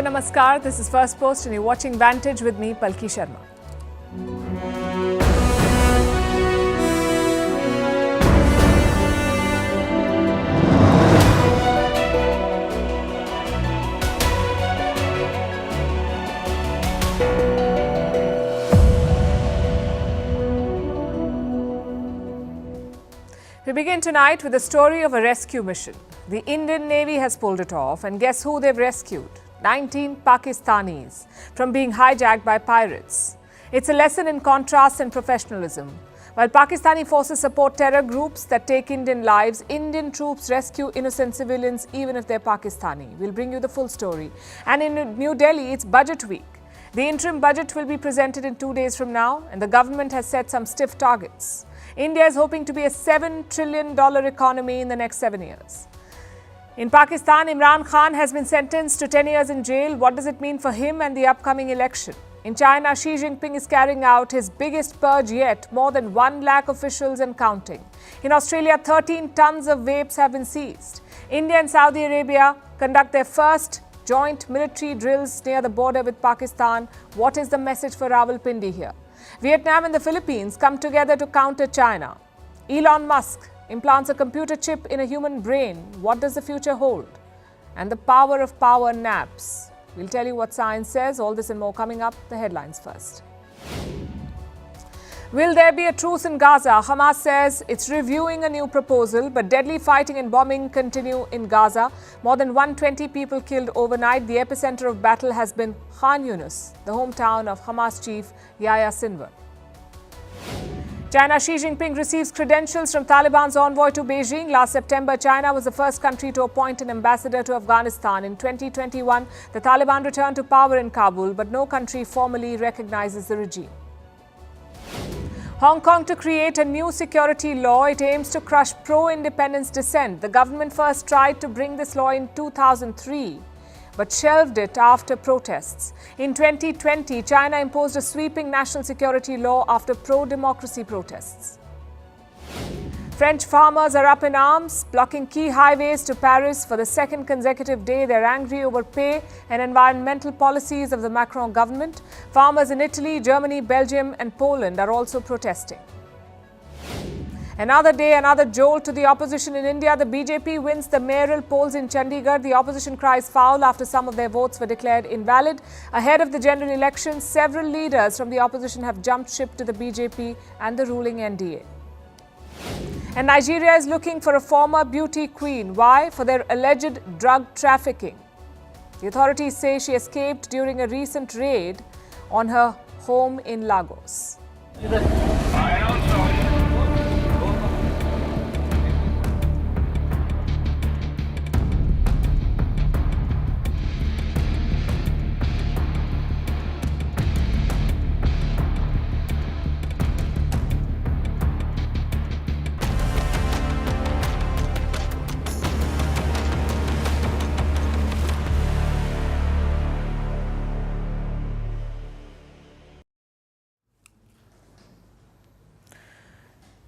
Namaskar. This is Firstpost and you're watching Vantage with me, Palki Sharma. We begin tonight with a story of a rescue mission. The Indian Navy has pulled it off, and guess who they've rescued? 19 Pakistanis from being hijacked by pirates. It's a lesson in contrast and professionalism. While Pakistani forces support terror groups that take Indian lives, Indian troops rescue innocent civilians even if they're Pakistani. We'll bring you the full story. And in New Delhi, it's budget week. The interim budget will be presented in 2 days from now, and the government has set some stiff targets. India is hoping to be a $7 trillion economy in the next 7 years. In Pakistan, Imran Khan has been sentenced to 10 years in jail. What does it mean for him and the upcoming election? In China, Xi Jinping is carrying out his biggest purge yet, more than 1 lakh officials and counting. In Australia, 13 tons of vapes have been seized. India and Saudi Arabia conduct their first joint military drills near the border with Pakistan. What is the message for Rawalpindi here? Vietnam and the Philippines come together to counter China. Elon Musk implants a computer chip in a human brain. What does the future hold? And the power of power naps. We'll tell you what science says. All this and more coming up. The headlines first. Will there be a truce in Gaza? Hamas says it's reviewing a new proposal, but deadly fighting and bombing continue in Gaza. More than 120 people killed overnight. The epicenter of battle has been Khan Yunis, the hometown of Hamas chief Yahya Sinwar. China, Xi Jinping receives credentials from Taliban's envoy to Beijing. Last September, China was the first country to appoint an ambassador to Afghanistan. In 2021, the Taliban returned to power in Kabul, but no country formally recognizes the regime. Hong Kong to create a new security law. It aims to crush pro-independence dissent. The government first tried to bring this law in 2003, but shelved it after protests. In 2020, China imposed a sweeping national security law after pro-democracy protests. French farmers are up in arms, blocking key highways to Paris for the second consecutive day. They're angry over pay and environmental policies of the Macron government. Farmers in Italy, Germany, Belgium and Poland are also protesting. Another day, another jolt to the opposition in India. The BJP wins the mayoral polls in Chandigarh. The opposition cries foul after some of their votes were declared invalid. Ahead of the general elections, several leaders from the opposition have jumped ship to the BJP and the ruling NDA. And Nigeria is looking for a former beauty queen. Why? For their alleged drug trafficking. The authorities say she escaped during a recent raid on her home in Lagos.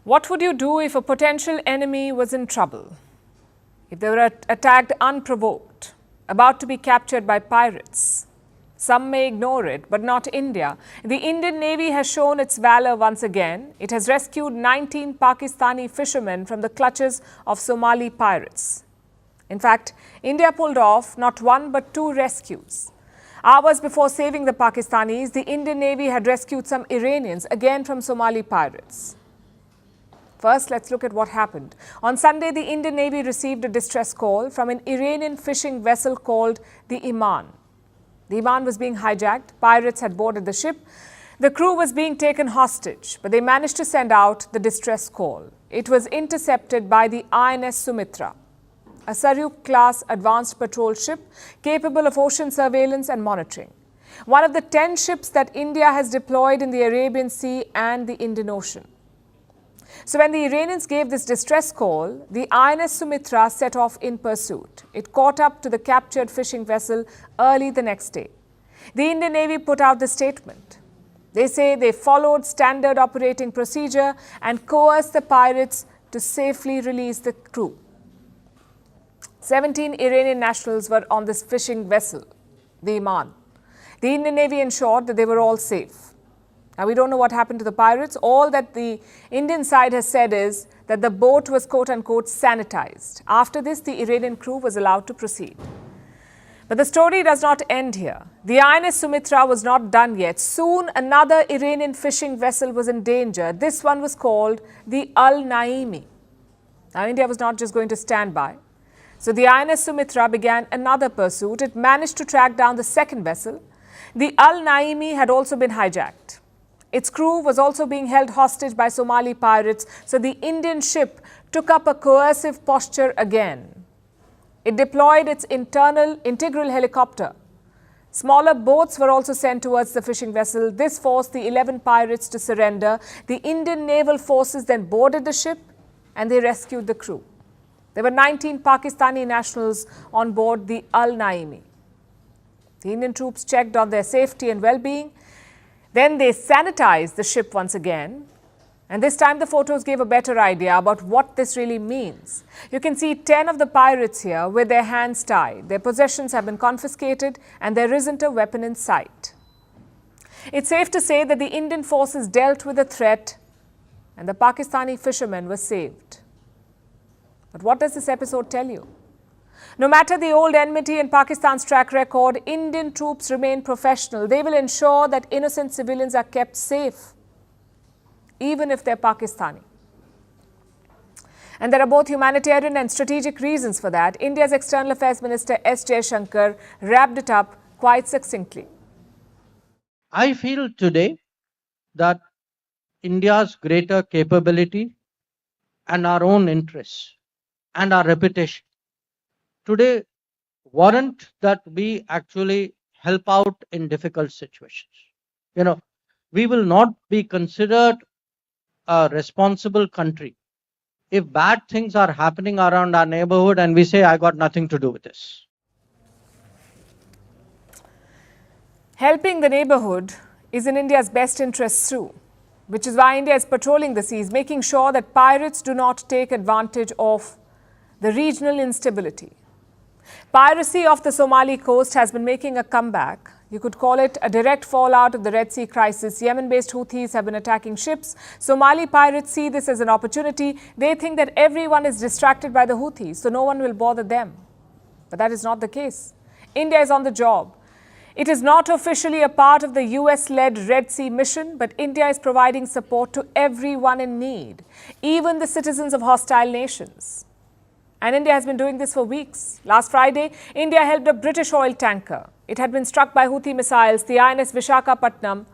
What would you do if a potential enemy was in trouble? If they were attacked unprovoked, about to be captured by pirates? Some may ignore it, but not India. The Indian Navy has shown its valor once again. It has rescued 19 Pakistani fishermen from the clutches of Somali pirates. In fact, India pulled off not one but 2 rescues. Hours before saving the Pakistanis, the Indian Navy had rescued some Iranians, again from Somali pirates. First, let's look at what happened. On Sunday, the Indian Navy received a distress call from an Iranian fishing vessel called the Iman. The Iman was being hijacked. Pirates had boarded the ship. The crew was being taken hostage, but they managed to send out the distress call. It was intercepted by the INS Sumitra, a Saryuk-class advanced patrol ship capable of ocean surveillance and monitoring. One of the 10 ships that India has deployed in the Arabian Sea and the Indian Ocean. So when the Iranians gave this distress call, the INS Sumitra set off in pursuit. It caught up to the captured fishing vessel early the next day. The Indian Navy put out the statement. They say they followed standard operating procedure and coerced the pirates to safely release the crew. 17 Iranian nationals were on this fishing vessel. the Iman. The Indian Navy ensured that they were all safe. Now, we don't know what happened to the pirates. All that the Indian side has said is that the boat was quote-unquote sanitized. After this, the Iranian crew was allowed to proceed. But the story does not end here. The INS Sumitra was not done yet. Soon, another Iranian fishing vessel was in danger. This one was called the Al-Naimi. Now, India was not just going to stand by. So, the INS Sumitra began another pursuit. It managed to track down the second vessel. The Al-Naimi had also been hijacked. Its crew was also being held hostage by Somali pirates, so the Indian ship took up a coercive posture again. It deployed its integral helicopter. Smaller boats were also sent towards the fishing vessel. This forced the 11 pirates to surrender. The Indian naval forces then boarded the ship and they rescued the crew. There were 19 Pakistani nationals on board the Al-Naimi. The Indian troops checked on their safety and well-being. Then they sanitized the ship once again. And this time the photos gave a better idea about what this really means. You can see 10 of the pirates here with their hands tied. Their possessions have been confiscated and there isn't a weapon in sight. It's safe to say that the Indian forces dealt with the threat and the Pakistani fishermen were saved. But what does this episode tell you? No matter the old enmity and Pakistan's track record, Indian troops remain professional. They will ensure that innocent civilians are kept safe, even if they're Pakistani. And there are both humanitarian and strategic reasons for that. India's External Affairs Minister S. Jaishankar wrapped it up quite succinctly. I feel today that India's greater capability and our own interests and our reputation today warrant that we actually help out in difficult situations. We will not be considered a responsible country if bad things are happening around our neighborhood and we say, I got nothing to do with this. Helping the neighborhood is in India's best interests too, which is why India is patrolling the seas, making sure that pirates do not take advantage of the regional instability. Piracy off the Somali coast has been making a comeback. You could call it a direct fallout of the Red Sea crisis. Yemen-based Houthis have been attacking ships. Somali pirates see this as an opportunity. They think that everyone is distracted by the Houthis, so no one will bother them. But that is not the case. India is on the job. It is not officially a part of the US-led Red Sea mission, but India is providing support to everyone in need, even the citizens of hostile nations. And India has been doing this for weeks. Last Friday, India helped a British oil tanker. It had been struck by Houthi missiles. The INS Vishakhapatnam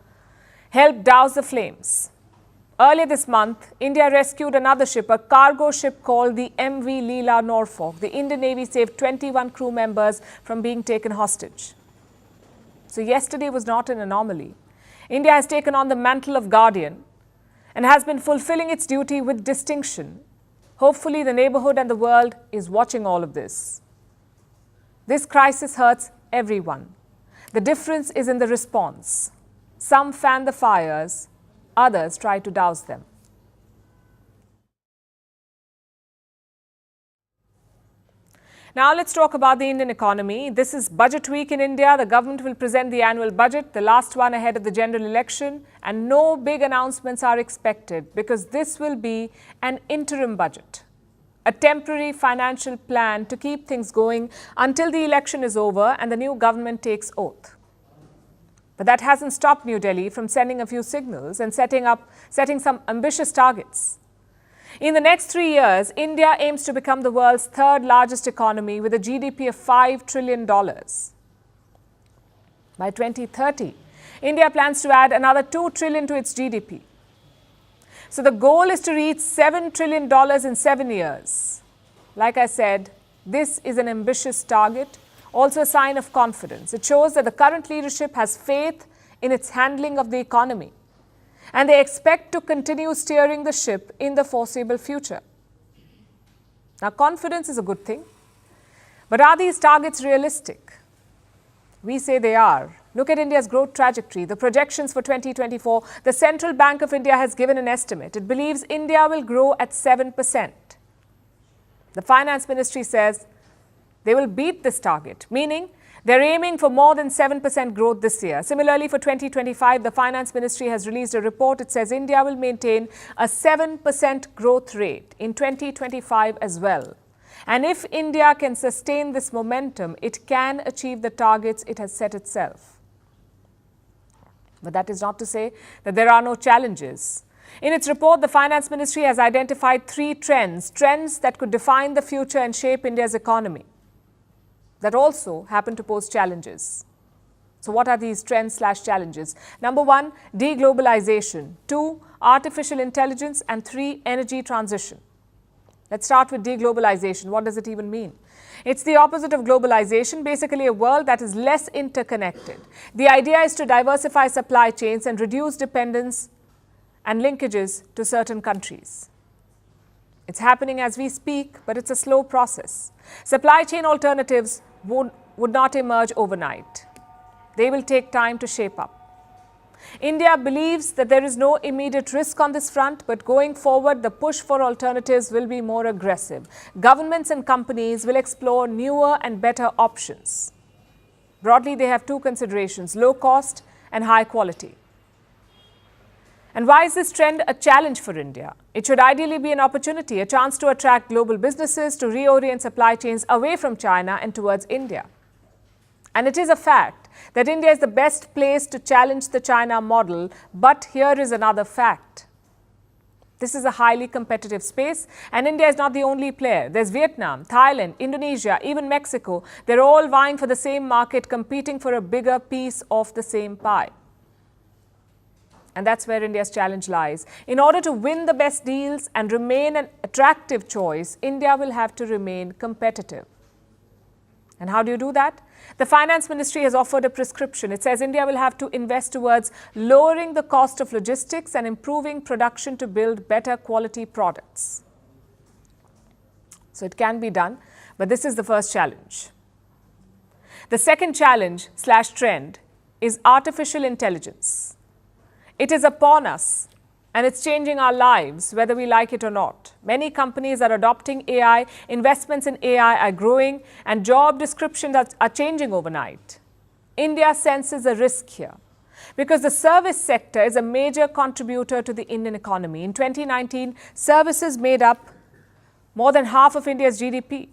helped douse the flames. Earlier this month, India rescued another ship, a cargo ship called the MV Leela Norfolk. The Indian Navy saved 21 crew members from being taken hostage. So yesterday was not an anomaly. India has taken on the mantle of guardian and has been fulfilling its duty with distinction. Hopefully, the neighborhood and the world is watching all of this. This crisis hurts everyone. The difference is in the response. Some fan the fires, others try to douse them. Now let's talk about the Indian economy. This is budget week in India. The government will present the annual budget, the last one ahead of the general election, and no big announcements are expected because this will be an interim budget, a temporary financial plan to keep things going until the election is over and the new government takes oath. But that hasn't stopped New Delhi from sending a few signals and setting some ambitious targets. In the next 3 years, India aims to become the world's third largest economy with a GDP of $5 trillion. By 2030, India plans to add another $2 trillion to its GDP. So the goal is to reach $7 trillion in 7 years. Like I said, this is an ambitious target, also a sign of confidence. It shows that the current leadership has faith in its handling of the economy, and they expect to continue steering the ship in the foreseeable future. Now, confidence is a good thing, but are these targets realistic? We say they are. Look at India's growth trajectory, the projections for 2024. The Central Bank of India has given an estimate. It believes India will grow at 7%. The Finance Ministry says they will beat this target, meaning They're aiming for more than 7% growth this year. Similarly, for 2025, the Finance Ministry has released a report. It says India will maintain a 7% growth rate in 2025 as well. And if India can sustain this momentum, it can achieve the targets it has set itself. But that is not to say that there are no challenges. In its report, the Finance Ministry has identified 3 trends that could define the future and shape India's economy, that also happen to pose challenges. So what are these trends/challenges? Number 1, deglobalization. 2, artificial intelligence. And 3, energy transition. Let's start with deglobalization. What does it even mean? It's the opposite of globalization, basically a world that is less interconnected. The idea is to diversify supply chains and reduce dependence and linkages to certain countries. It's happening as we speak, but it's a slow process. Supply chain alternatives would not emerge overnight. They will take time to shape up. India believes that there is no immediate risk on this front, but going forward, the push for alternatives will be more aggressive. Governments and companies will explore newer and better options. Broadly, they have 2 considerations: low cost and high quality. And why is this trend a challenge for India? It should ideally be an opportunity, a chance to attract global businesses, to reorient supply chains away from China and towards India. And it is a fact that India is the best place to challenge the China model. But here is another fact. This is a highly competitive space, and India is not the only player. There's Vietnam, Thailand, Indonesia, even Mexico. They're all vying for the same market, competing for a bigger piece of the same pie. And that's where India's challenge lies. In order to win the best deals and remain an attractive choice, India will have to remain competitive. And how do you do that? The Finance Ministry has offered a prescription. It says India will have to invest towards lowering the cost of logistics and improving production to build better quality products. So it can be done, but this is the first challenge. The second challenge/trend is artificial intelligence. It is upon us, and it's changing our lives, whether we like it or not. Many companies are adopting AI, investments in AI are growing, and job descriptions are changing overnight. India senses a risk here, because the service sector is a major contributor to the Indian economy. In 2019, services made up more than half of India's GDP.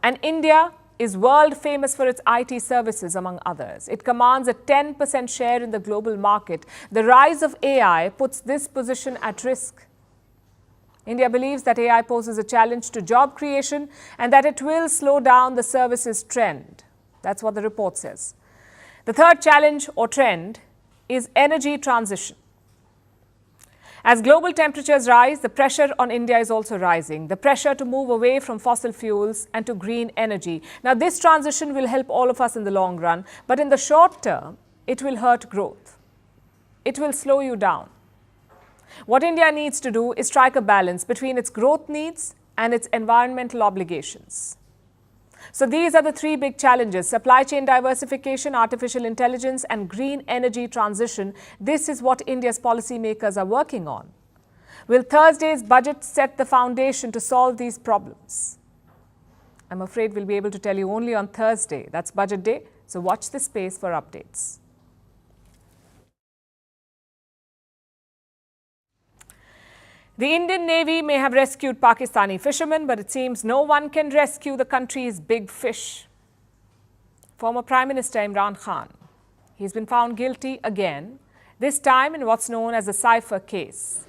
And India is world famous for its IT services, among others. It commands a 10% share in the global market. The rise of AI puts this position at risk. India believes that AI poses a challenge to job creation and that it will slow down the services trend. That's what the report says. The third challenge or trend is energy transition. As global temperatures rise, the pressure on India is also rising. The pressure to move away from fossil fuels and to green energy. Now, this transition will help all of us in the long run, but in the short term, it will hurt growth. It will slow you down. What India needs to do is strike a balance between its growth needs and its environmental obligations. So these are the 3 big challenges: supply chain diversification, artificial intelligence, and green energy transition. This is what India's policymakers are working on. Will Thursday's budget set the foundation to solve these problems? I'm afraid we'll be able to tell you only on Thursday. That's budget day, so watch this space for updates. The Indian Navy may have rescued Pakistani fishermen, but it seems no one can rescue the country's big fish. Former Prime Minister Imran Khan, he's been found guilty again, this time in what's known as the cipher case.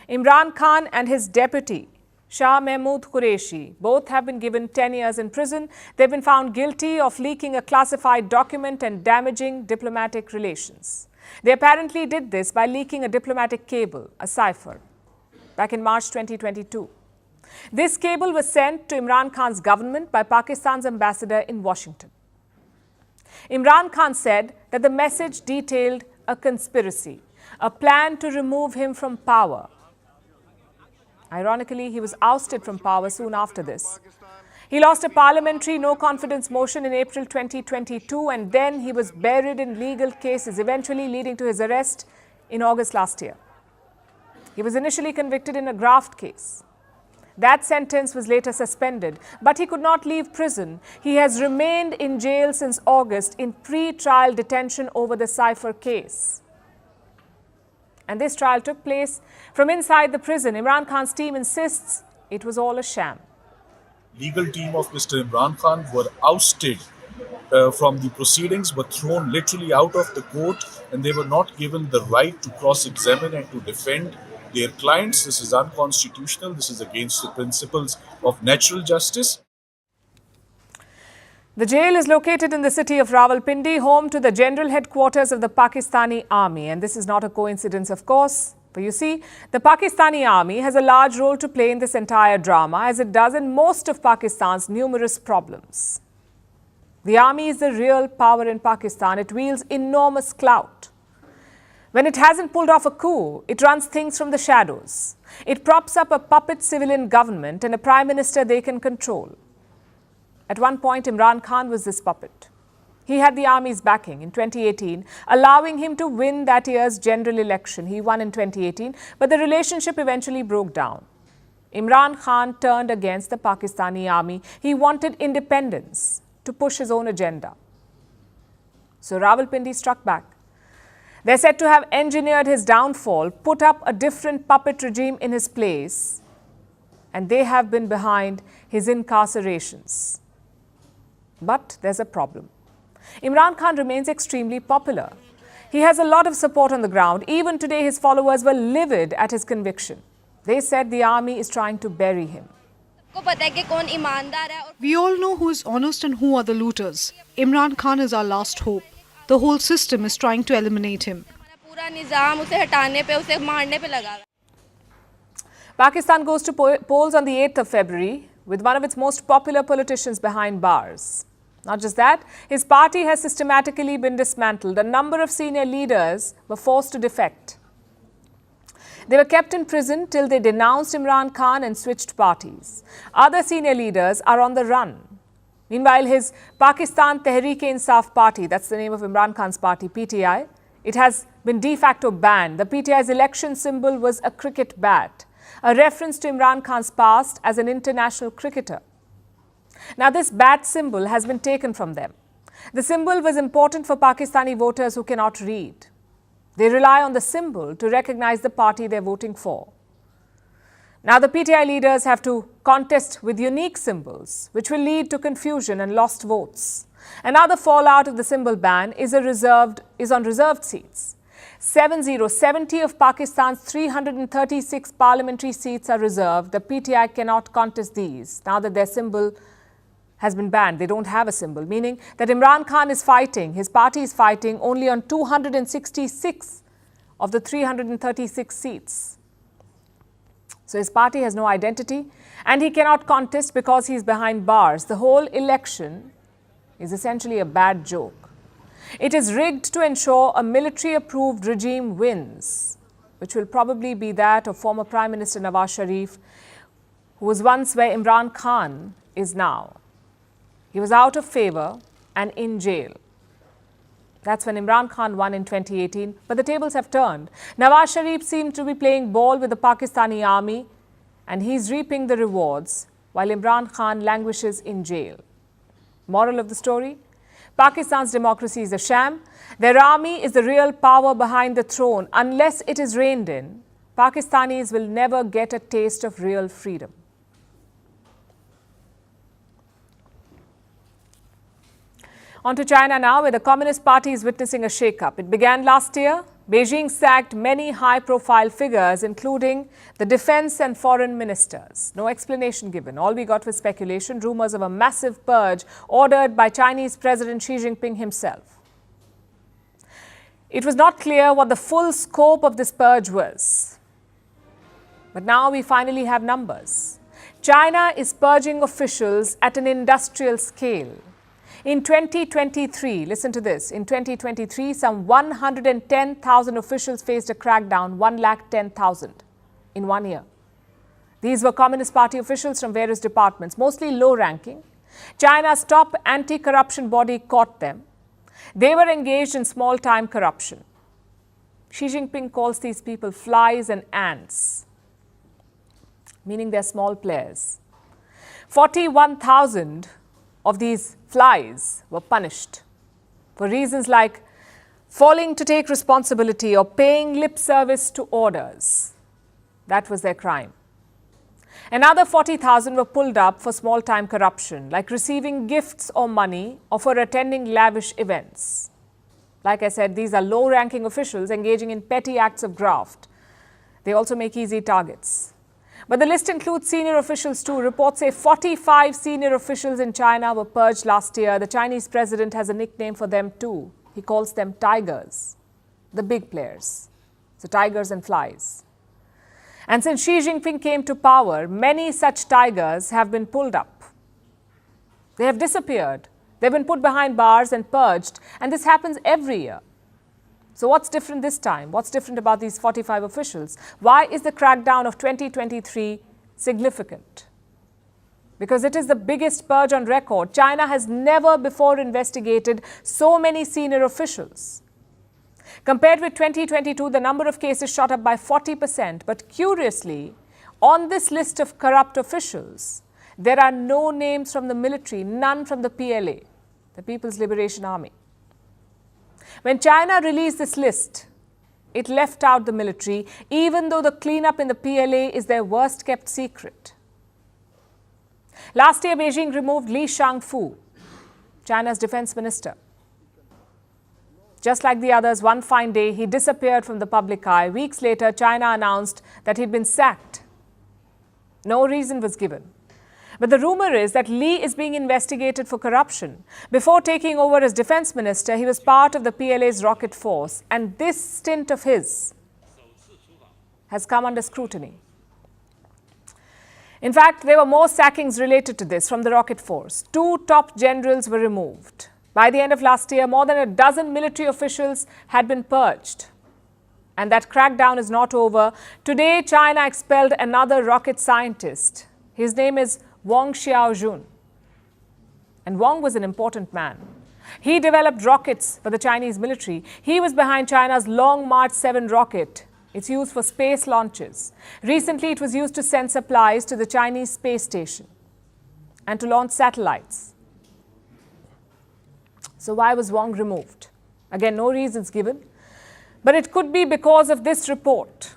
Imran Khan and his deputy, Shah Mahmood Qureshi, both have been given 10 years in prison. They've been found guilty of leaking a classified document and damaging diplomatic relations. They apparently did this by leaking a diplomatic cable, a cipher, back in March 2022. This cable was sent to Imran Khan's government by Pakistan's ambassador in Washington. Imran Khan said that the message detailed a conspiracy, a plan to remove him from power. Ironically, he was ousted from power soon after this. He lost a parliamentary no-confidence motion in April 2022, and then he was buried in legal cases, eventually leading to his arrest in August last year. He was initially convicted in a graft case. That sentence was later suspended, but he could not leave prison. He has remained in jail since August in pre-trial detention over the cipher case. And this trial took place from inside the prison. Imran Khan's team insists it was all a sham. Legal team of Mr. Imran Khan were ousted from the proceedings, were thrown literally out of the court, and they were not given the right to cross-examine and to defend their clients. This is unconstitutional. This is against the principles of natural justice. The jail is located in the city of Rawalpindi, home to the general headquarters of the Pakistani army. And this is not a coincidence, of course. But you see, the Pakistani army has a large role to play in this entire drama, as it does in most of Pakistan's numerous problems. The army is the real power in Pakistan. It wields enormous clout. When it hasn't pulled off a coup, it runs things from the shadows. It props up a puppet civilian government and a prime minister they can control. At one point, Imran Khan was this puppet. He had the army's backing in 2018, allowing him to win that year's general election. He won in 2018, but the relationship eventually broke down. Imran Khan turned against the Pakistani army. He wanted independence to push his own agenda. So Rawalpindi struck back. They're said to have engineered his downfall, put up a different puppet regime in his place, and they have been behind his incarcerations. But there's a problem. Imran Khan remains extremely popular. He has a lot of support on the ground. Even today, his followers were livid at his conviction. They said the army is trying to bury him. We all know who is honest and who are the looters. Imran Khan is our last hope. The whole system is trying to eliminate him. Pakistan goes to polls on the 8th of February with one of its most popular politicians behind bars. Not just that, his party has systematically been dismantled. A number of senior leaders were forced to defect. They were kept in prison till they denounced Imran Khan and switched parties. Other senior leaders are on the run. Meanwhile, his Pakistan Tehreek-e-Insaf party, that's the name of Imran Khan's party, PTI, it has been de facto banned. The PTI's election symbol was a cricket bat, a reference to Imran Khan's past as an international cricketer. Now, this bat symbol has been taken from them. The symbol was important for Pakistani voters who cannot read. They rely on the symbol to recognize the party they're voting for. Now, the PTI leaders have to contest with unique symbols, which will lead to confusion and lost votes. Another fallout of the symbol ban is on reserved seats. 70 of Pakistan's 336 parliamentary seats are reserved. The PTI cannot contest these now that their symbol has been banned. They don't have a symbol, meaning that Imran Khan is fighting, his party is fighting only on 266 of the 336 seats. So his party has no identity and he cannot contest because he's behind bars. The whole election is essentially a bad joke. It is rigged to ensure a military-approved regime wins, which will probably be that of former Prime Minister Nawaz Sharif, who was once where Imran Khan is now. He was out of favor and in jail. That's when Imran Khan won in 2018, but the tables have turned. Nawaz Sharif seems to be playing ball with the Pakistani army, and he's reaping the rewards while Imran Khan languishes in jail. Moral of the story? Pakistan's democracy is a sham. Their army is the real power behind the throne. Unless it is reined in, Pakistanis will never get a taste of real freedom. On to China now, where the Communist Party is witnessing a shake-up. It began last year. Beijing sacked many high-profile figures, including the defense and foreign ministers. No explanation given. All we got was speculation, rumors of a massive purge ordered by Chinese President Xi Jinping himself. It was not clear what the full scope of this purge was. But now we finally have numbers. China is purging officials at an industrial scale. In 2023, listen to this, in 2023, some 110,000 officials faced a crackdown, 110,000 in 1 year. These were Communist Party officials from various departments, mostly low-ranking. China's top anti-corruption body caught them. They were engaged in small-time corruption. Xi Jinping calls these people flies and ants. meaning they're small players. 41,000 of these flies were punished for reasons like failing to take responsibility or paying lip service to orders. That was their crime. Another 40,000 were pulled up for small-time corruption, like receiving gifts or money or for attending lavish events. Like I said, these are low-ranking officials engaging in petty acts of graft. They also make easy targets. But the list includes senior officials too. Reports say 45 senior officials in China were purged last year. The Chinese president has a nickname for them too. He calls them tigers, the big players. So tigers and flies. And since Xi Jinping came to power, many such tigers have been pulled up. They have disappeared. They've been put behind bars and purged. And this happens every year. So what's different this time? What's different about these 45 officials? Why is the crackdown of 2023 significant? Because it is the biggest purge on record. China has never before investigated so many senior officials. Compared with 2022, the number of cases shot up by 40%. But curiously, on this list of corrupt officials, there are no names from the military, none from the PLA, the People's Liberation Army. When China released this list, it left out the military, even though the cleanup in the PLA is their worst kept secret. Last year, Beijing removed Li Shangfu, China's defense minister. Just like the others, one fine day, he disappeared from the public eye. Weeks later, China announced that he'd been sacked. No reason was given. But the rumor is that Li is being investigated for corruption. Before taking over as defense minister, he was part of the PLA's rocket force. And this stint of his has come under scrutiny. In fact, there were more sackings related to this from the rocket force. 2 top generals were removed. By the end of last year, more than a dozen military officials had been purged. And that crackdown is not over. Today, China expelled another rocket scientist. His name is Wang Xiaojun. And Wang was an important man. He developed rockets for the Chinese military. He was behind China's Long March 7 rocket. It's used for space launches. Recently, it was used to send supplies to the Chinese space station and to launch satellites. So why was Wang removed? Again, no reasons given. But it could be because of this report.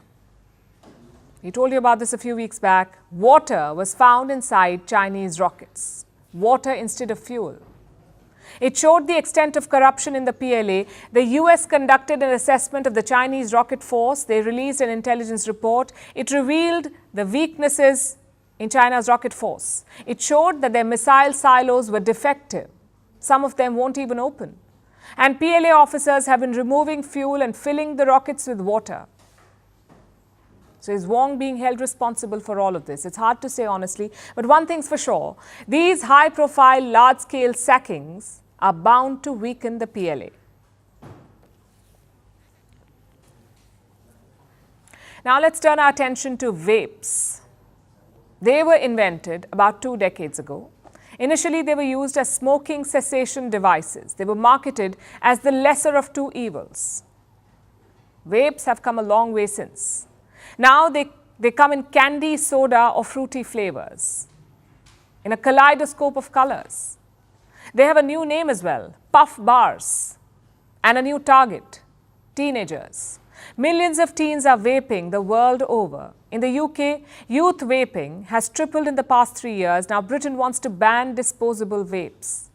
We told you about this a few weeks back. Water was found inside Chinese rockets. Water instead of fuel. It showed the extent of corruption in the PLA. The US conducted an assessment of the Chinese rocket force. They released an intelligence report. It revealed the weaknesses in China's rocket force. It showed that their missile silos were defective. Some of them won't even open. And PLA officers have been removing fuel and filling the rockets with water. So is Wang being held responsible for all of this? It's hard to say honestly, but one thing's for sure. These high-profile, large-scale sackings are bound to weaken the PLA. Now let's turn our attention to vapes. They were invented about 2 decades ago. Initially, they were used as smoking cessation devices. They were marketed as the lesser of 2 evils. Vapes have come a long way since. Now they come in candy, soda or fruity flavors, in a kaleidoscope of colors. They have a new name as well, puff bars, and a new target, teenagers. Millions of teens are vaping the world over. In the UK, youth vaping has tripled in the past 3 years. Now Britain wants to ban disposable vapes.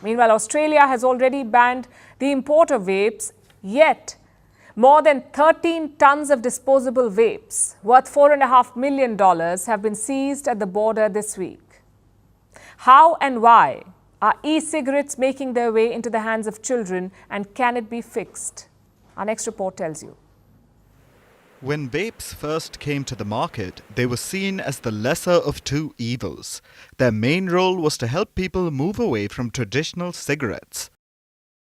Meanwhile, Australia has already banned the import of vapes, yet more than 13 tons of disposable vapes worth $4.5 million have been seized at the border this week. How and why are e-cigarettes making their way into the hands of children, and can it be fixed? Our next report tells you. When vapes first came to the market, they were seen as the lesser of 2 evils. Their main role was to help people move away from traditional cigarettes.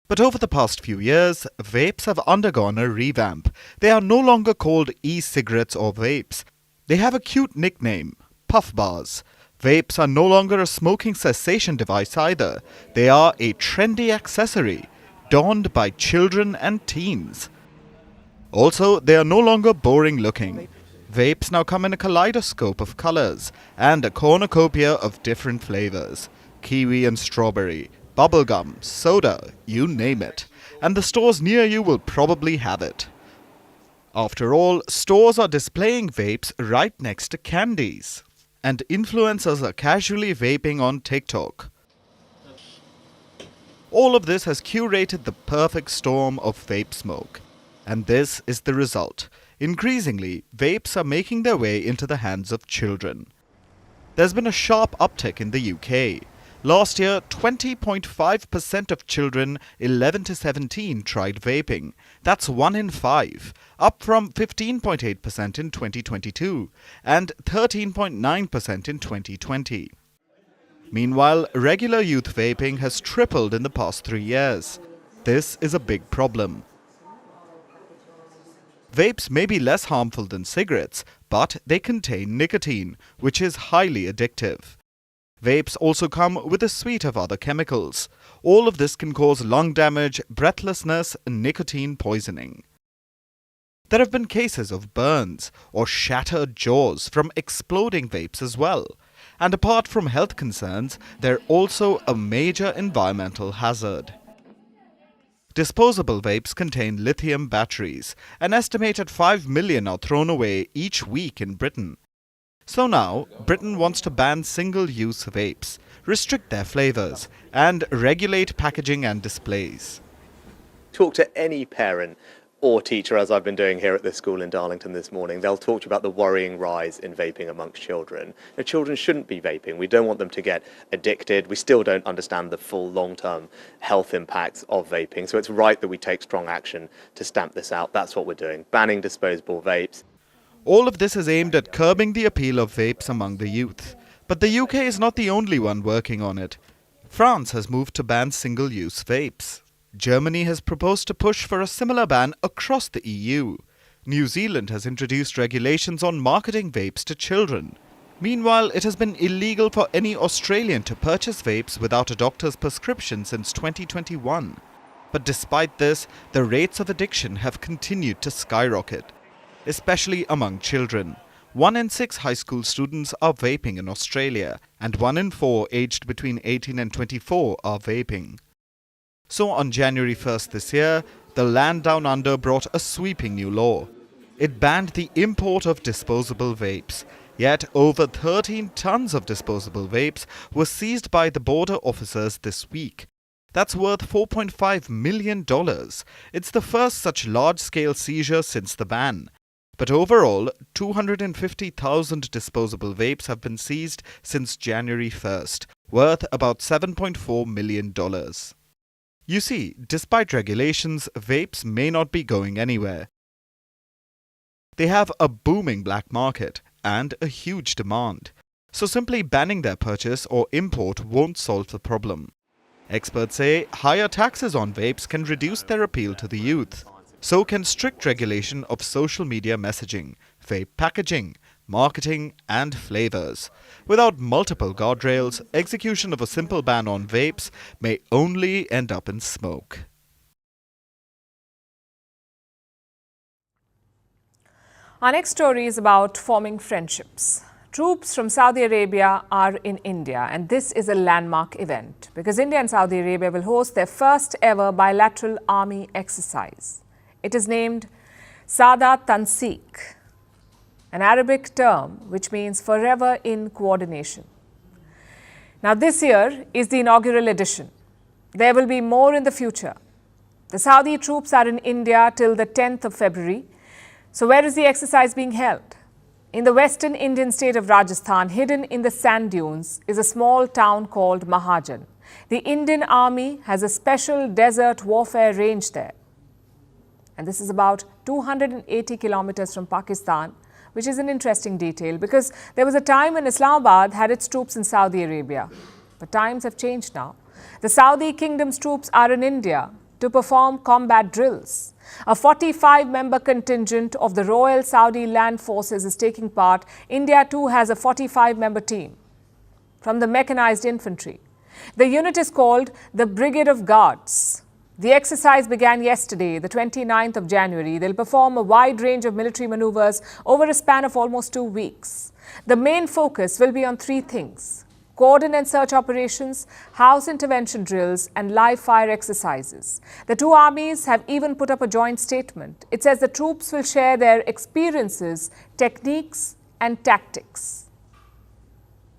But over the past few years, vapes have undergone a revamp. They are no longer called e-cigarettes or vapes. They have a cute nickname, puff bars. Vapes are no longer a smoking cessation device either. They are a trendy accessory, donned by children and teens. Also, they are no longer boring looking. Vapes now come in a kaleidoscope of colors and a cornucopia of different flavors. Kiwi and strawberry, bubblegum, soda, you name it. And the stores near you will probably have it. After all, stores are displaying vapes right next to candies. And influencers are casually vaping on TikTok. All of this has curated the perfect storm of vape smoke. And this is the result. Increasingly, vapes are making their way into the hands of children. There's been a sharp uptick in the UK. Last year, 20.5% of children 11 to 17 tried vaping. That's 1 in 5, up from 15.8% in 2022 and 13.9% in 2020. Meanwhile, regular youth vaping has tripled in the past 3 years. This is a big problem. Vapes may be less harmful than cigarettes, but they contain nicotine, which is highly addictive. Vapes also come with a suite of other chemicals. All of this can cause lung damage, breathlessness, and nicotine poisoning. There have been cases of burns or shattered jaws from exploding vapes as well. And apart from health concerns, they're also a major environmental hazard. Disposable vapes contain lithium batteries. An estimated 5 million are thrown away each week in Britain. So now, Britain wants to ban single-use vapes, restrict their flavors, and regulate packaging and displays. Talk to any parent or teacher, as I've been doing here at this school in Darlington this morning. They'll talk to you about the worrying rise in vaping amongst children. Now, children shouldn't be vaping. We don't want them to get addicted. We still don't understand the full long-term health impacts of vaping. So it's right that we take strong action to stamp this out. That's what we're doing, banning disposable vapes. All of this is aimed at curbing the appeal of vapes among the youth. But the UK is not the only one working on it. France has moved to ban single-use vapes. Germany has proposed to push for a similar ban across the EU. New Zealand has introduced regulations on marketing vapes to children. Meanwhile, it has been illegal for any Australian to purchase vapes without a doctor's prescription since 2021. But despite this, the rates of addiction have continued to skyrocket, especially among children. 1 in 6 high school students are vaping in Australia, and 1 in 4 aged between 18 and 24 are vaping. So on January 1st this year, the land down under brought a sweeping new law. It banned the import of disposable vapes. Yet over 13 tons of disposable vapes were seized by the border officers this week. That's worth $4.5 million. It's the first such large-scale seizure since the ban. But overall, 250,000 disposable vapes have been seized since January 1st, worth about $7.4 million. You see, despite regulations, vapes may not be going anywhere. They have a booming black market and a huge demand. So simply banning their purchase or import won't solve the problem. Experts say higher taxes on vapes can reduce their appeal to the youth. So can strict regulation of social media messaging, vape packaging, marketing and flavors. Without multiple guardrails, execution of a simple ban on vapes may only end up in smoke. Our next story is about forming friendships. Troops from Saudi Arabia are in India, and this is a landmark event because India and Saudi Arabia will host their first ever bilateral army exercise. It is named Sada Tanseek, an Arabic term which means forever in coordination. Now this year is the inaugural edition. There will be more in the future. The Saudi troops are in India till the 10th of February. So where is the exercise being held? In the western Indian state of Rajasthan, hidden in the sand dunes, is a small town called Mahajan. The Indian Army has a special desert warfare range there. And this is about 280 kilometers from Pakistan, which is an interesting detail because there was a time when Islamabad had its troops in Saudi Arabia. But times have changed now. The Saudi kingdom's troops are in India to perform combat drills. A 45-member contingent of the Royal Saudi Land Forces is taking part. India too has a 45-member team from the mechanized infantry. The unit is called the Brigade of Guards. The exercise began yesterday, the 29th of January. They'll perform a wide range of military maneuvers over a span of almost 2 weeks. The main focus will be on 3 things: cordon and search operations, house intervention drills, and live fire exercises. The two armies have even put up a joint statement. It says the troops will share their experiences, techniques, and tactics.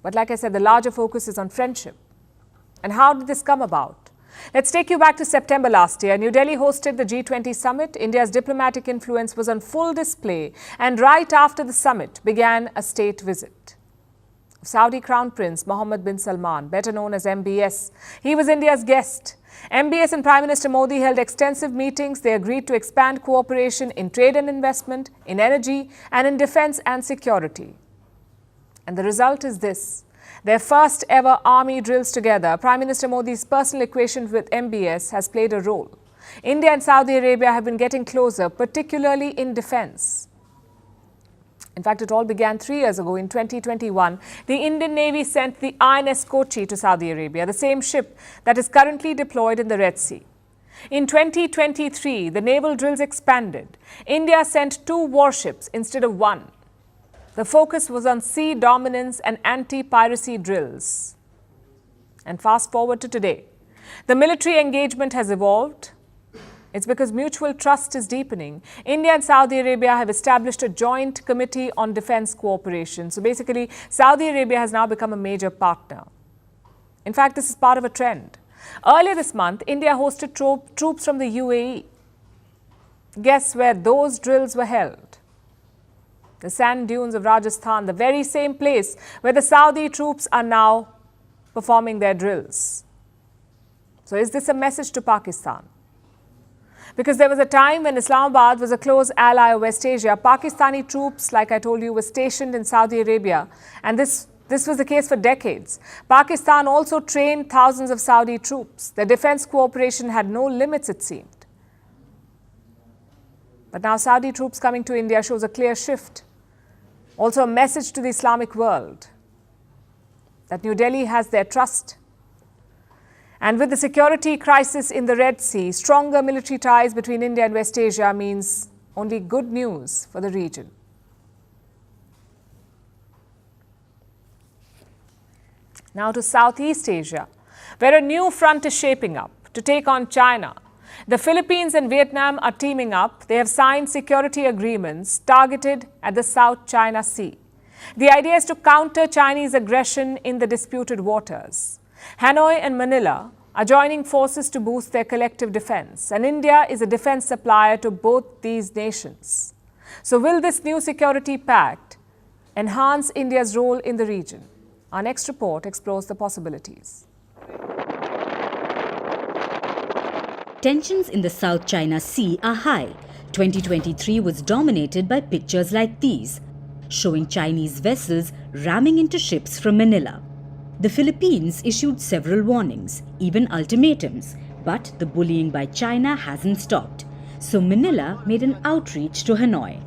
But like I said, the larger focus is on friendship. And how did this come about? Let's take you back to September last year. New Delhi hosted the G20 summit. India's diplomatic influence was on full display, and right after the summit began a state visit. Saudi Crown Prince Mohammed bin Salman, better known as MBS. He was India's guest. MBS and Prime Minister Modi held extensive meetings. They agreed to expand cooperation in trade and investment, in energy, and in defense and security. And the result is this: their first ever army drills together. Prime Minister Modi's personal equation with MBS has played a role. India and Saudi Arabia have been getting closer, particularly in defense. In fact, it all began 3 years ago in 2021. The Indian Navy sent the INS Kochi to Saudi Arabia, the same ship that is currently deployed in the Red Sea. In 2023, the naval drills expanded. India sent 2 warships instead of 1. The focus was on sea dominance and anti-piracy drills. And fast forward to today. The military engagement has evolved. It's because mutual trust is deepening. India and Saudi Arabia have established a joint committee on defense cooperation. So basically, Saudi Arabia has now become a major partner. In fact, this is part of a trend. Earlier this month, India hosted troops from the UAE. Guess where those drills were held? The sand dunes of Rajasthan, the very same place where the Saudi troops are now performing their drills. So is this a message to Pakistan? Because there was a time when Islamabad was a close ally of West Asia. Pakistani troops, like I told you, were stationed in Saudi Arabia, and this was the case for decades. Pakistan also trained thousands of Saudi troops. Their defense cooperation had no limits, it seemed. But now Saudi troops coming to India shows a clear shift. Also a message to the Islamic world that New Delhi has their trust. And with the security crisis in the Red Sea, stronger military ties between India and West Asia means only good news for the region. Now to Southeast Asia, where a new front is shaping up to take on China. The Philippines and Vietnam are teaming up. They have signed security agreements targeted at the South China Sea. The idea is to counter Chinese aggression in the disputed waters. Hanoi and Manila are joining forces to boost their collective defense, and India is a defense supplier to both these nations. So will this new security pact enhance India's role in the region? Our next report explores the possibilities. Tensions in the South China Sea are high. 2023 was dominated by pictures like these, showing Chinese vessels ramming into ships from Manila. The Philippines issued several warnings, even ultimatums, but the bullying by China hasn't stopped. So Manila made an outreach to Hanoi.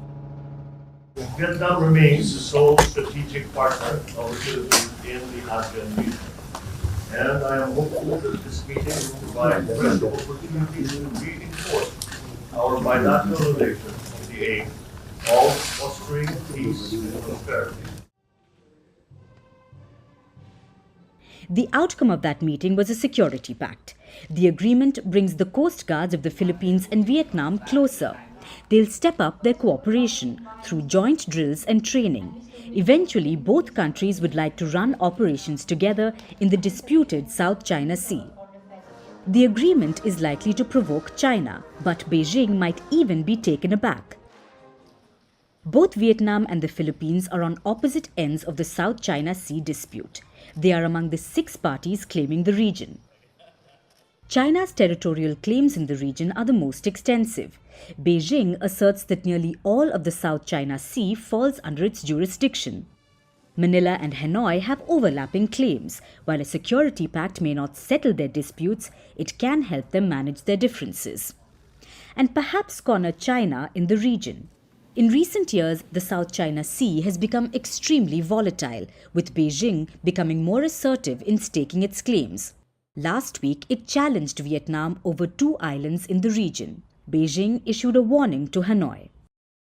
Vietnam remains the sole strategic partner of the Philippines in the ASEAN region. And I am hopeful that this meeting will provide fresh opportunities to reinforce our bilateral relations with the aim of fostering peace and prosperity. The outcome of that meeting was a security pact. The agreement brings the coast guards of the Philippines and Vietnam closer. They'll step up their cooperation through joint drills and training. Eventually, both countries would like to run operations together in the disputed South China Sea. The agreement is likely to provoke China, but Beijing might even be taken aback. Both Vietnam and the Philippines are on opposite ends of the South China Sea dispute. They are among the 6 parties claiming the region. China's territorial claims in the region are the most extensive. Beijing asserts that nearly all of the South China Sea falls under its jurisdiction. Manila and Hanoi have overlapping claims. While a security pact may not settle their disputes, it can help them manage their differences. And perhaps corner China in the region. In recent years, the South China Sea has become extremely volatile, with Beijing becoming more assertive in staking its claims. Last week, it challenged Vietnam over 2 islands in the region. Beijing issued a warning to Hanoi.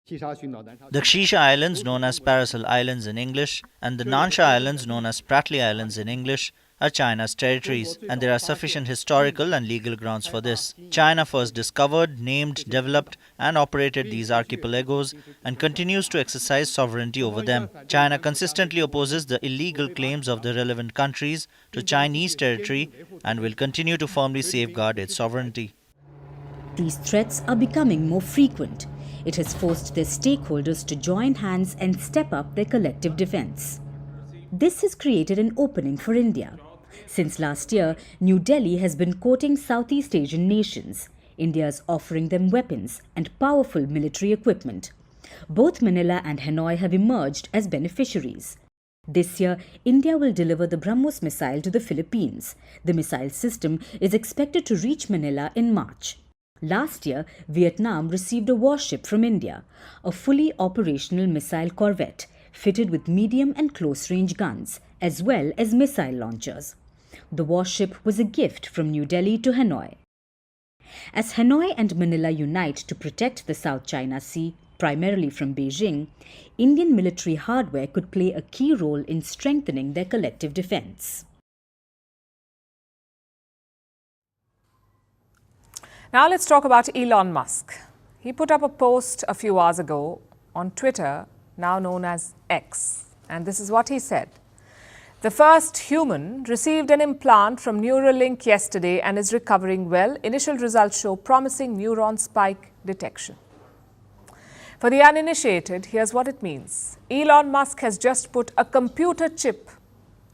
The Shisha Islands, known as Paracel Islands in English, and the Nansha Islands, known as Spratly Islands in English, are China's territories, and there are sufficient historical and legal grounds for this. China first discovered, named, developed, and operated these archipelagos and continues to exercise sovereignty over them. China consistently opposes the illegal claims of the relevant countries to Chinese territory and will continue to firmly safeguard its sovereignty. These threats are becoming more frequent. It has forced their stakeholders to join hands and step up their collective defense. This has created an opening for India. Since last year, New Delhi has been courting Southeast Asian nations. India is offering them weapons and powerful military equipment. Both Manila and Hanoi have emerged as beneficiaries. This year, India will deliver the BrahMos missile to the Philippines. The missile system is expected to reach Manila in March. Last year, Vietnam received a warship from India, a fully operational missile corvette fitted with medium and close-range guns, as well as missile launchers. The warship was a gift from New Delhi to Hanoi. As Hanoi and Manila unite to protect the South China Sea, primarily from Beijing, Indian military hardware could play a key role in strengthening their collective defense. Now let's talk about Elon Musk. He put up a post a few hours ago on Twitter, now known as X, and this is what he said. The first human received an implant from Neuralink yesterday and is recovering well. Initial results show promising neuron spike detection. For the uninitiated, here's what it means. Elon Musk has just put a computer chip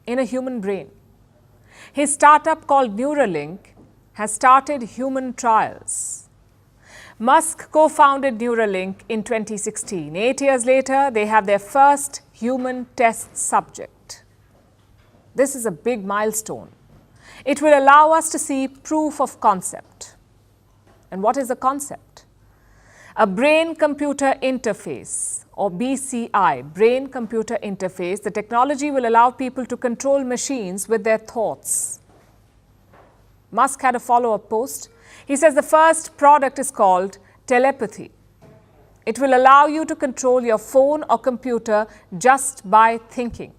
in a human brain. His startup called Neuralink has started human trials. Musk co-founded Neuralink in 2016. 8 years later, they have their first human test subject. This is a big milestone. It will allow us to see proof of concept. And what is a concept? A brain-computer interface, or BCI, brain-computer interface. The technology will allow people to control machines with their thoughts. Musk had a follow-up post. He says the first product is called telepathy. It will allow you to control your phone or computer just by thinking.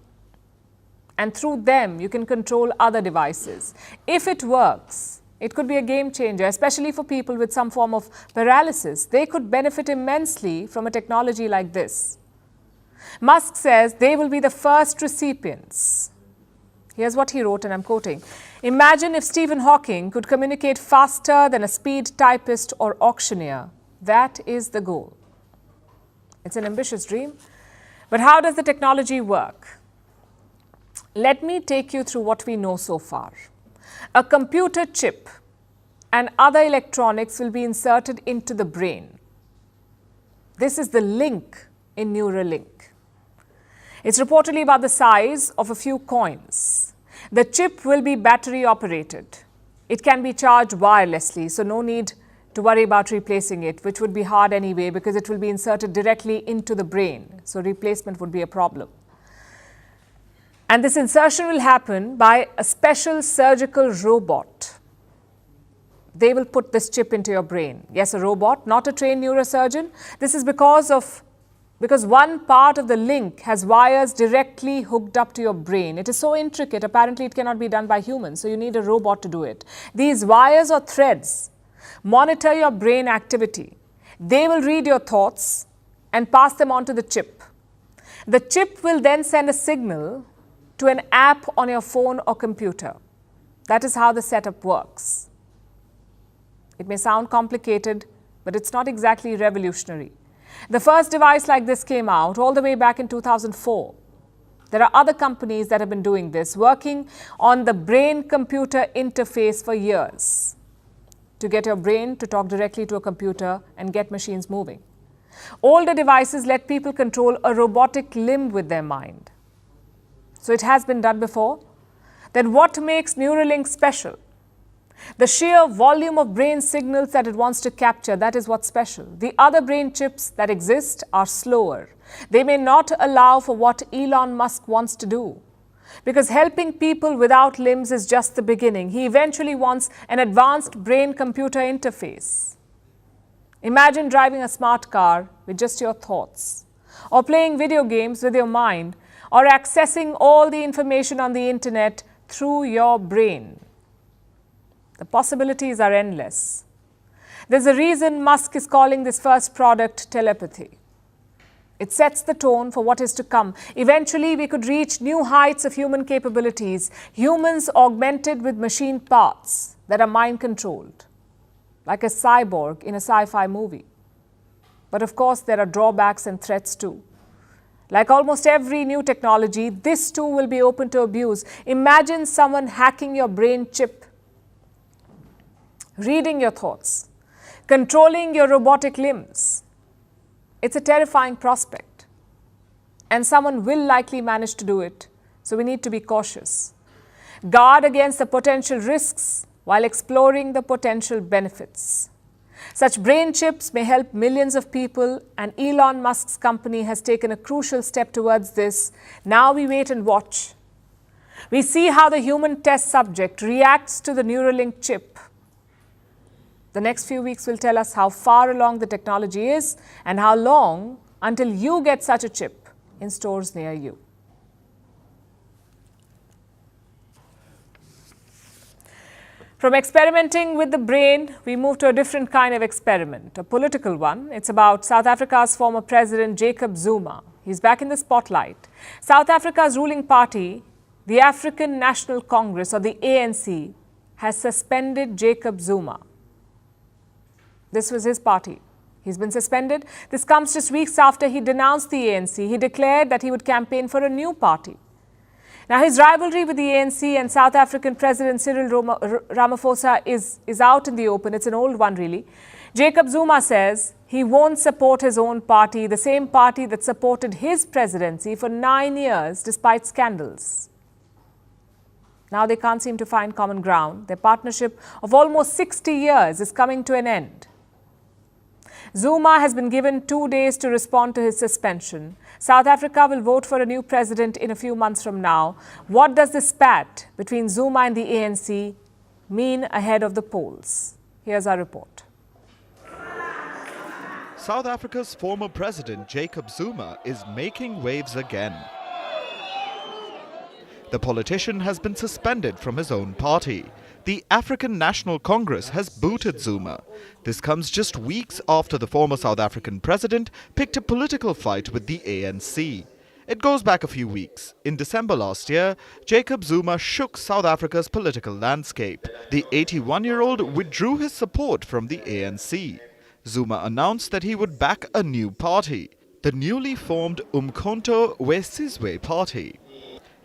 And through them, you can control other devices. If it works, it could be a game changer, especially for people with some form of paralysis. They could benefit immensely from a technology like this. Musk says they will be the first recipients. Here's what he wrote, and I'm quoting. Imagine if Stephen Hawking could communicate faster than a speed typist or auctioneer. That is the goal. It's an ambitious dream. But how does the technology work? Let me take you through what we know so far. A computer chip and other electronics will be inserted into the brain. This is the link in Neuralink. It's reportedly about the size of a few coins. The chip will be battery operated. It can be charged wirelessly, so no need to worry about replacing it, which would be hard anyway because it will be inserted directly into the brain. So replacement would be a problem. And this insertion will happen by a special surgical robot. They will put this chip into your brain. Yes, a robot, not a trained neurosurgeon. This is because one part of the link has wires directly hooked up to your brain. It is so intricate, apparently it cannot be done by humans, so you need a robot to do it. These wires or threads monitor your brain activity. They will read your thoughts and pass them on to the chip. The chip will then send a signal to an app on your phone or computer. That is how the setup works. It may sound complicated, but it's not exactly revolutionary. The first device like this came out all the way back in 2004. There are other companies that have been doing this, working on the brain-computer interface for years to get your brain to talk directly to a computer and get machines moving. Older devices let people control a robotic limb with their mind. So it has been done before. Then what makes Neuralink special? The sheer volume of brain signals that it wants to capture, that is what's special. The other brain chips that exist are slower. They may not allow for what Elon Musk wants to do. Because helping people without limbs is just the beginning. He eventually wants an advanced brain-computer interface. Imagine driving a smart car with just your thoughts, or playing video games with your mind, or accessing all the information on the internet through your brain. The possibilities are endless. There's a reason Musk is calling this first product telepathy. It sets the tone for what is to come. Eventually, we could reach new heights of human capabilities, humans augmented with machine parts that are mind-controlled, like a cyborg in a sci-fi movie. But of course, there are drawbacks and threats too. Like almost every new technology, this too will be open to abuse. Imagine someone hacking your brain chip, reading your thoughts, controlling your robotic limbs. It's a terrifying prospect, and someone will likely manage to do it, so we need to be cautious. Guard against the potential risks while exploring the potential benefits. Such brain chips may help millions of people, and Elon Musk's company has taken a crucial step towards this. Now we wait and watch. We see how the human test subject reacts to the Neuralink chip. The next few weeks will tell us how far along the technology is and how long until you get such a chip in stores near you. From experimenting with the brain, we move to a different kind of experiment, a political one. It's about South Africa's former president, Jacob Zuma. He's back in the spotlight. South Africa's ruling party, the African National Congress, or the ANC, has suspended Jacob Zuma. This was his party. He's been suspended. This comes just weeks after he denounced the ANC. He declared that he would campaign for a new party. Now, his rivalry with the ANC and South African President Cyril Ramaphosa is out in the open. It's an old one, really. Jacob Zuma says he won't support his own party, the same party that supported his presidency for 9 years despite scandals. Now they can't seem to find common ground. Their partnership of almost 60 years is coming to an end. Zuma has been given 2 days to respond to his suspension. South Africa will vote for a new president in a few months from now. What does this spat between Zuma and the ANC mean ahead of the polls? Here's our report. South Africa's former president Jacob Zuma is making waves again. The politician has been suspended from his own party. The African National Congress has booted Zuma. This comes just weeks after the former South African president picked a political fight with the ANC. It goes back a few weeks. In December last year, Jacob Zuma shook South Africa's political landscape. The 81-year-old withdrew his support from the ANC. Zuma announced that he would back a new party, the newly formed Umkhonto weSizwe party.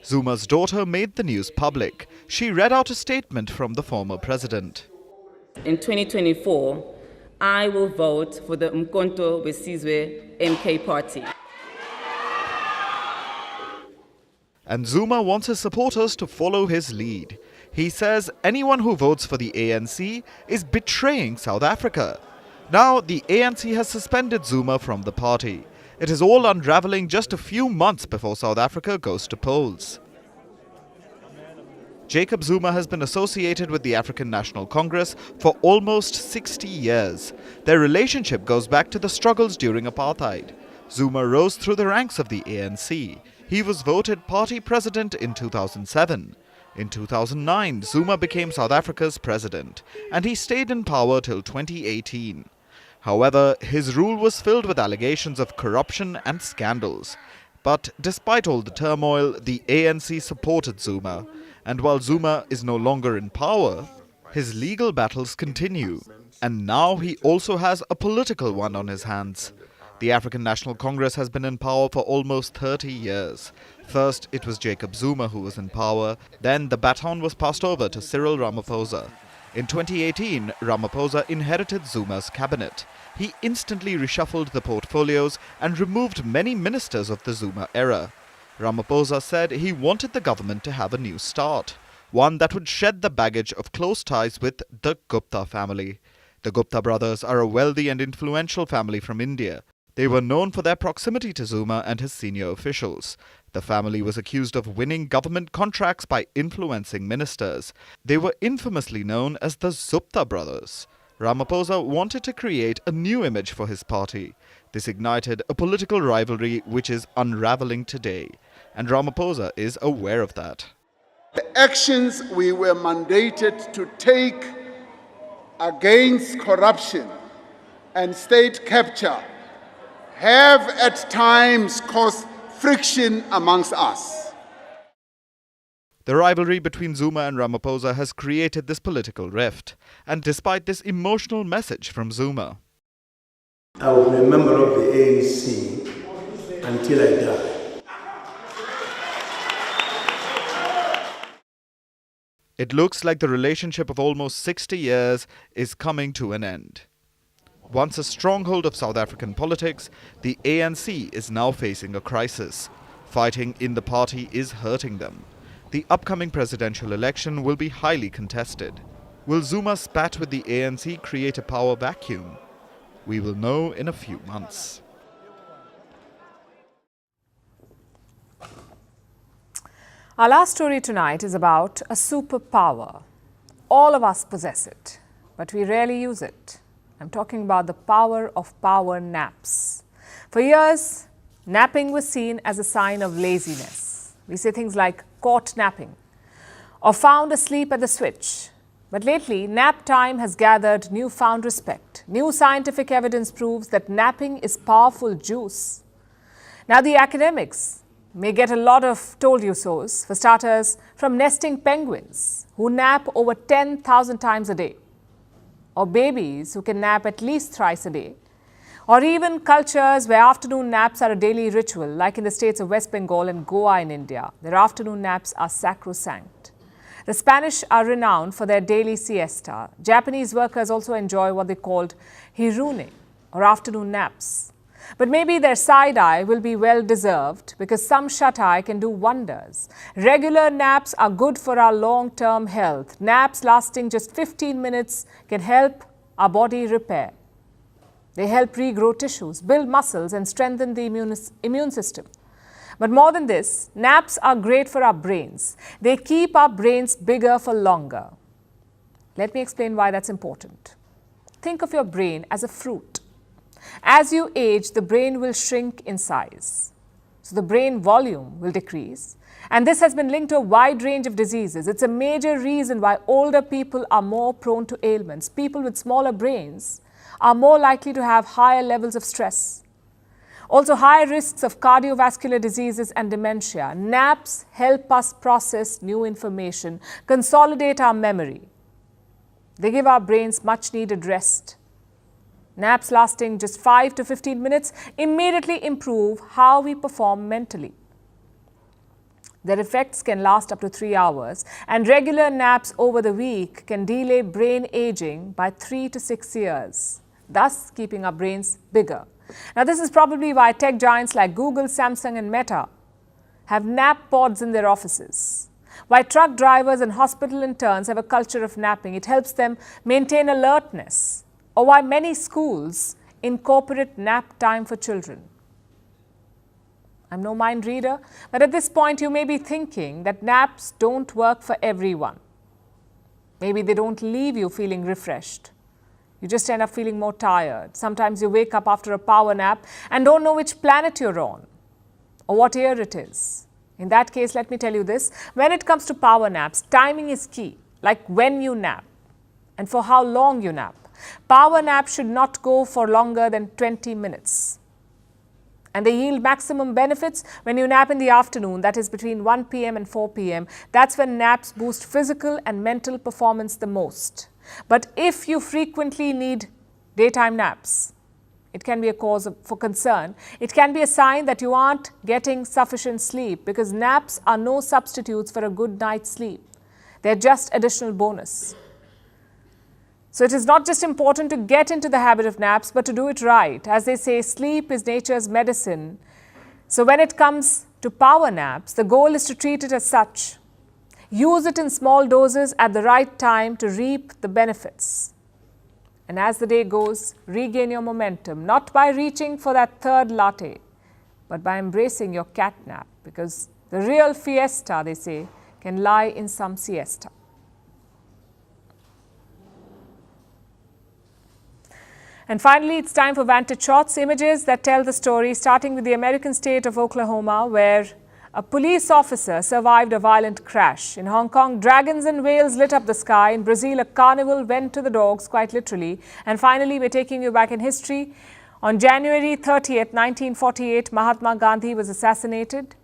Zuma's daughter made the news public. She read out a statement from the former president. In 2024, I will vote for the Umkhonto weSizwe MK party. And Zuma wants his supporters to follow his lead. He says anyone who votes for the ANC is betraying South Africa. Now, the ANC has suspended Zuma from the party. It is all unraveling just a few months before South Africa goes to polls. Jacob Zuma has been associated with the African National Congress for almost 60 years. Their relationship goes back to the struggles during apartheid. Zuma rose through the ranks of the ANC. He was voted party president in 2007. In 2009, Zuma became South Africa's president, and he stayed in power till 2018. However, his rule was filled with allegations of corruption and scandals. But despite all the turmoil, the ANC supported Zuma. And while Zuma is no longer in power, his legal battles continue. And now he also has a political one on his hands. The African National Congress has been in power for almost 30 years. First, it was Jacob Zuma who was in power. Then the baton was passed over to Cyril Ramaphosa. In 2018, Ramaphosa inherited Zuma's cabinet. He instantly reshuffled the portfolios and removed many ministers of the Zuma era. Ramaphosa said he wanted the government to have a new start, one that would shed the baggage of close ties with the Gupta family. The Gupta brothers are a wealthy and influential family from India. They were known for their proximity to Zuma and his senior officials. The family was accused of winning government contracts by influencing ministers. They were infamously known as the Zupta brothers. Ramaphosa wanted to create a new image for his party. This ignited a political rivalry which is unraveling today. And Ramaphosa is aware of that. The actions we were mandated to take against corruption and state capture have at times caused friction amongst us. The rivalry between Zuma and Ramaphosa has created this political rift. And despite this emotional message from Zuma, I will be a member of the ANC until I die. it looks like the relationship of almost 60 years is coming to an end. Once a stronghold of South African politics, the ANC is now facing a crisis. Fighting in the party is hurting them. The upcoming presidential election will be highly contested. Will Zuma's spat with the ANC create a power vacuum? We will know in a few months. Our last story tonight is about a superpower. All of us possess it, but we rarely use it. I'm talking about the power of power naps. For years, napping was seen as a sign of laziness. We say things like caught napping or found asleep at the switch. But lately, nap time has gathered newfound respect. New scientific evidence proves that napping is powerful juice. Now, the academics may get a lot of told-you-sos, for starters, from nesting penguins who nap over 10,000 times a day, or babies who can nap at least thrice a day, or even cultures where afternoon naps are a daily ritual, like in the states of West Bengal and Goa in India. Their afternoon naps are sacrosanct. The Spanish are renowned for their daily siesta. Japanese workers also enjoy what they called hirune, or afternoon naps. But maybe their side eye will be well deserved because some shut eye can do wonders. Regular naps are good for our long-term health. Naps lasting just 15 minutes can help our body repair. They help regrow tissues, build muscles, and strengthen the immune system. But more than this, naps are great for our brains. They keep our brains bigger for longer. Let me explain why that's important. Think of your brain as a fruit. As you age, the brain will shrink in size. So the brain volume will decrease. And this has been linked to a wide range of diseases. It's a major reason why older people are more prone to ailments. People with smaller brains are more likely to have higher levels of stress. Also, higher risks of cardiovascular diseases and dementia. Naps help us process new information, consolidate our memory. They give our brains much needed rest. Naps lasting just 5 to 15 minutes immediately improve how we perform mentally. Their effects can last up to 3 hours, and regular naps over the week can delay brain aging by 3 to 6 years, thus keeping our brains bigger. Now, this is probably why tech giants like Google, Samsung, and Meta have nap pods in their offices. Why truck drivers and hospital interns have a culture of napping. It helps them maintain alertness. Or why many schools incorporate nap time for children. I'm no mind reader, but at this point you may be thinking that naps don't work for everyone. Maybe they don't leave you feeling refreshed. You just end up feeling more tired. Sometimes you wake up after a power nap and don't know which planet you're on or what year it is. In that case, let me tell you this. When it comes to power naps, timing is key, like when you nap and for how long you nap. Power naps should not go for longer than 20 minutes. And they yield maximum benefits when you nap in the afternoon, that is between 1 p.m. and 4 p.m. That's when naps boost physical and mental performance the most. But if you frequently need daytime naps, it can be a cause for concern. It can be a sign that you aren't getting sufficient sleep, because naps are no substitutes for a good night's sleep. They're just additional bonus. So it is not just important to get into the habit of naps, but to do it right. As they say, sleep is nature's medicine. So when it comes to power naps, the goal is to treat it as such. Use it in small doses at the right time to reap the benefits. And as the day goes, regain your momentum, not by reaching for that third latte, but by embracing your cat nap. because the real fiesta, they say, can lie in some siesta. And finally, it's time for Vantage Shots, images that tell the story, starting with the American state of Oklahoma, where a police officer survived a violent crash. In Hong Kong, dragons and whales lit up the sky. In Brazil, a carnival went to the dogs, quite literally. And finally, we're taking you back in history. On January 30th, 1948, Mahatma Gandhi was assassinated.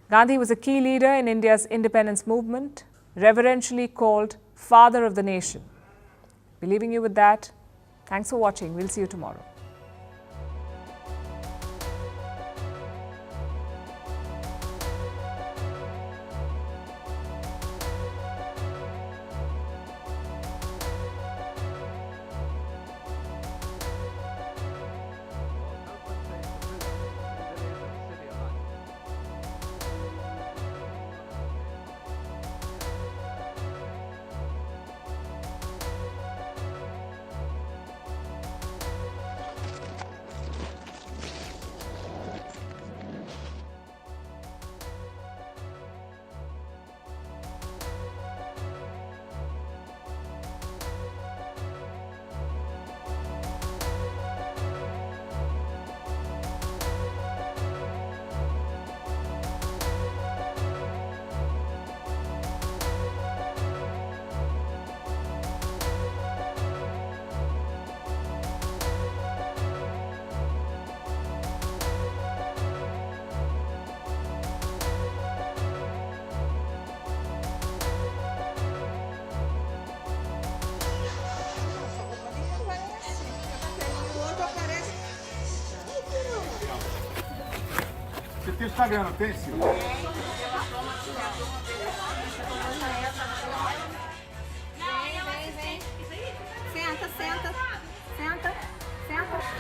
Gandhi was a key leader in India's independence movement, reverentially called Father of the Nation. We're leaving you with that. Thanks for watching. We'll see you tomorrow. Você tem Instagram, não tem, Silvio? Vem. Senta. Senta.